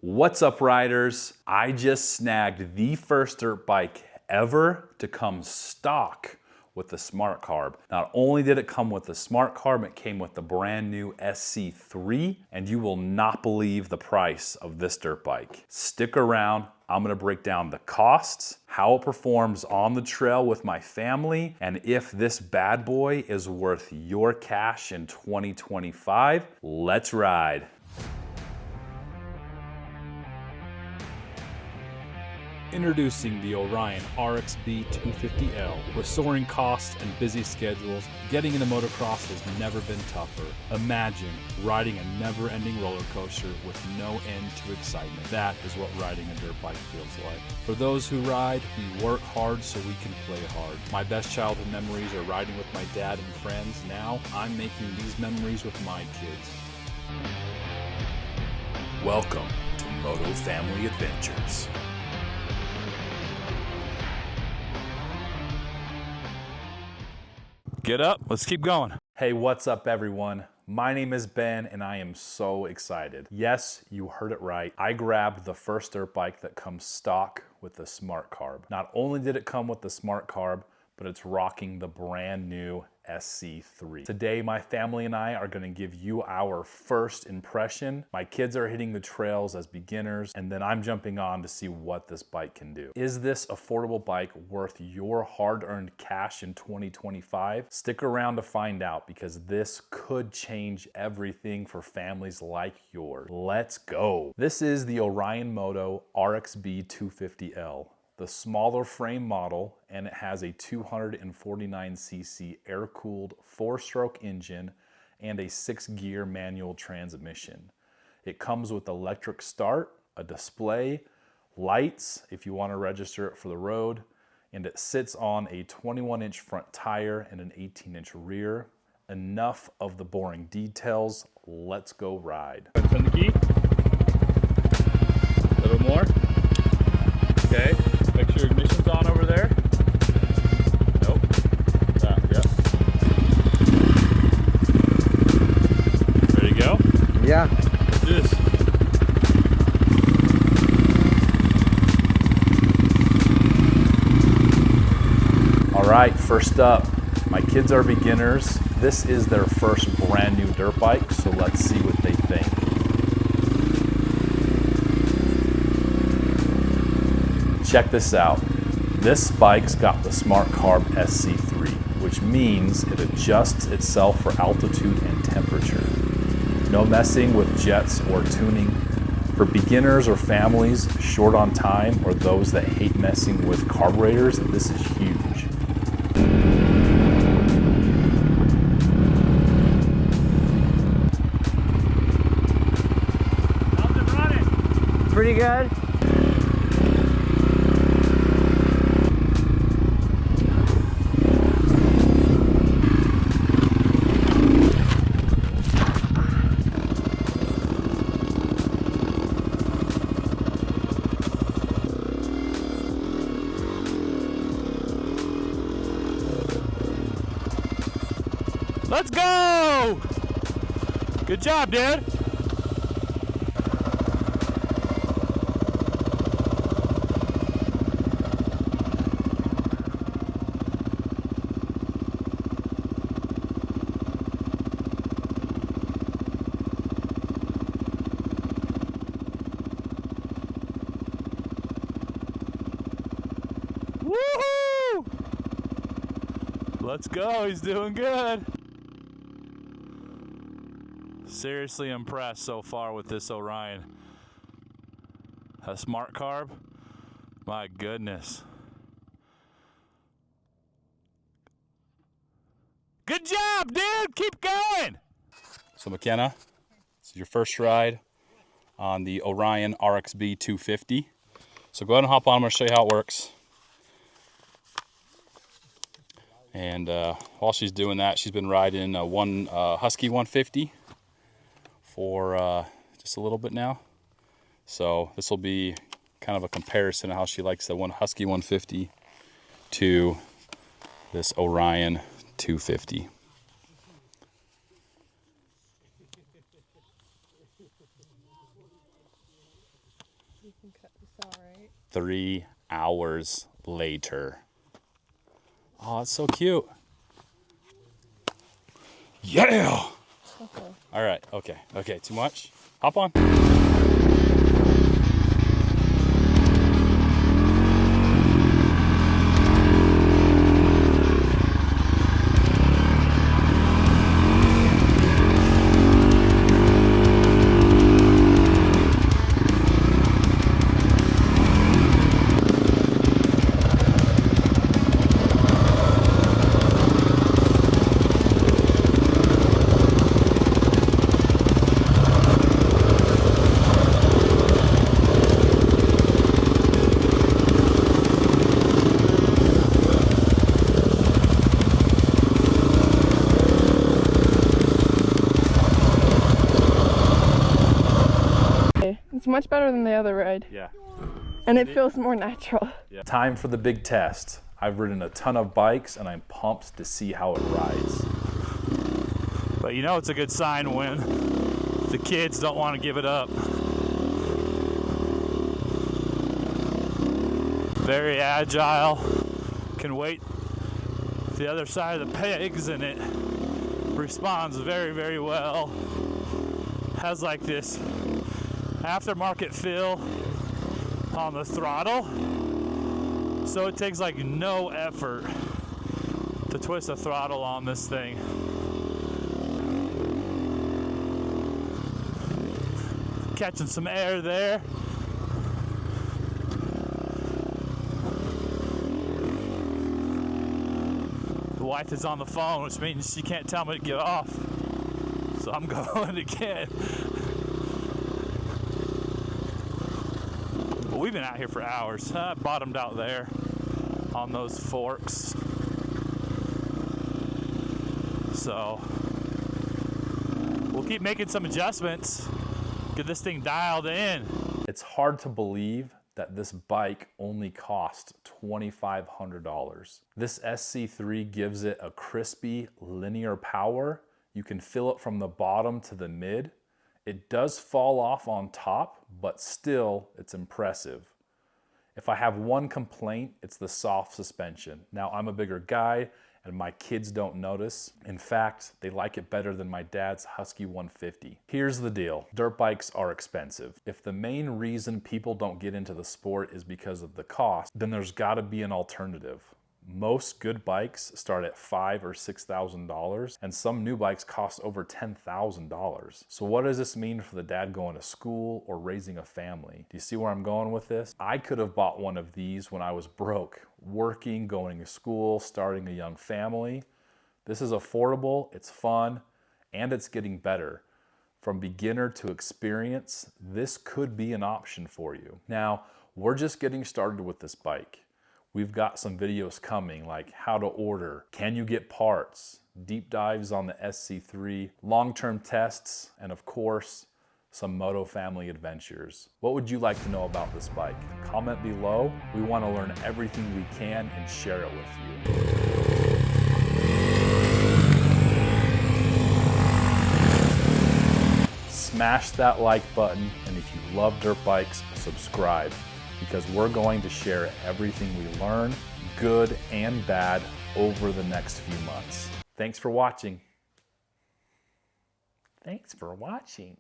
What's up, riders? I just snagged the first dirt bike ever to come stock with the SmartCarb. Not only did it come with the SmartCarb, it came with the brand new SC3, and you will not believe the price of this dirt bike. Stick around. I'm gonna break down the costs, how it performs on the trail with my family, and if this bad boy is worth your cash in 2025. Let's ride. Introducing the Orion RXB250L. With soaring costs and busy schedules, getting into motocross has never been tougher. Imagine riding a never-ending roller coaster with no end to excitement. That is what riding a dirt bike feels like. For those who ride, we work hard so we can play hard. My best childhood memories are riding with my dad and friends. Now I'm making these memories with my kids. Welcome to Moto Family Adventures. Get up, let's keep going. Hey, what's up everyone? My name is Ben and I am so excited. Yes, you heard it right. I grabbed the first dirt bike that comes stock with the SmartCarb. Not only did it come with the SmartCarb, but it's rocking the brand new SC3. Today, my family and I are gonna give you our first impression. My kids are hitting the trails as beginners, and then I'm jumping on to see what this bike can do. Is this affordable bike worth your hard-earned cash in 2025? Stick around to find out, because this could change everything for families like yours. Let's go. This is the Orion Moto RXB250L. The smaller frame model, and it has a 249cc air-cooled 4-stroke engine and a 6-gear manual transmission. It comes with electric start, a display, lights if you want to register it for the road, and it sits on a 21-inch front tire and an 18-inch rear. Enough of the boring details, let's go ride. Turn the key. A little more. Okay. Make sure your ignition's on over there. Nope. Yep. Ready to go? Yeah. Let's do this. All right, first up, my kids are beginners. This is their first brand new dirt bike, so let's see what they think. Check this out. This bike's got the SmartCarb SC3, which means it adjusts itself for altitude and temperature. No messing with jets or tuning. For beginners or families short on time, or those that hate messing with carburetors, this is huge. How's it running? Pretty good. Let's go! Good job, dude. Woohoo! Let's go, he's doing good. Seriously impressed so far with this Orion. A SmartCarb? My goodness. Good job, dude! Keep going! So McKenna, this is your first ride on the Orion RXB250. So go ahead and hop on, I'm gonna show you how it works. And while she's doing that, she's been riding one Husky 150 for just a little bit now. So this will be kind of a comparison of how she likes the one Husky 150 to this Orion 250. You can cut this out, right? 3 hours later. Oh, it's so cute. Yeah! Okay. All right, okay, too much? Hop on. It's much better than the other ride. Yeah. And it feels more natural. Yeah. Time for the big test. I've ridden a ton of bikes and I'm pumped to see how it rides. But you know it's a good sign when the kids don't want to give it up. Very agile, can wait the other side of the pegs and it responds very, very well. Has like this aftermarket feel on the throttle, so it takes like no effort to twist the throttle on this thing. Catching some air there. The wife is on the phone, which means she can't tell me to get off, so I'm going again. But we've been out here for hours. I bottomed out there on those forks. So we'll keep making some adjustments, get this thing dialed in. It's hard to believe that this bike only cost $2,500. This SC3 gives it a crispy linear power. You can feel it from the bottom to the mid. It does fall off on top, but still it's impressive. If I have one complaint, it's the soft suspension. Now I'm a bigger guy and my kids don't notice. In fact, they like it better than my dad's Husky 150. Here's the deal, dirt bikes are expensive. If the main reason people don't get into the sport is because of the cost, then there's gotta be an alternative. Most good bikes start at $5,000 or $6,000, and some new bikes cost over $10,000. So what does this mean for the dad going to school or raising a family? Do you see where I'm going with this? I could have bought one of these when I was broke, working, going to school, starting a young family. This is affordable, it's fun, and it's getting better. From beginner to experience, this could be an option for you. Now, we're just getting started with this bike. We've got some videos coming, like how to order, can you get parts, deep dives on the SC3, long-term tests, and of course, some Moto family adventures. What would you like to know about this bike? Comment below. We want to learn everything we can and share it with you. Smash that like button, and if you love dirt bikes, subscribe, because we're going to share everything we learn, good and bad, over the next few months. Thanks for watching. Thanks for watching.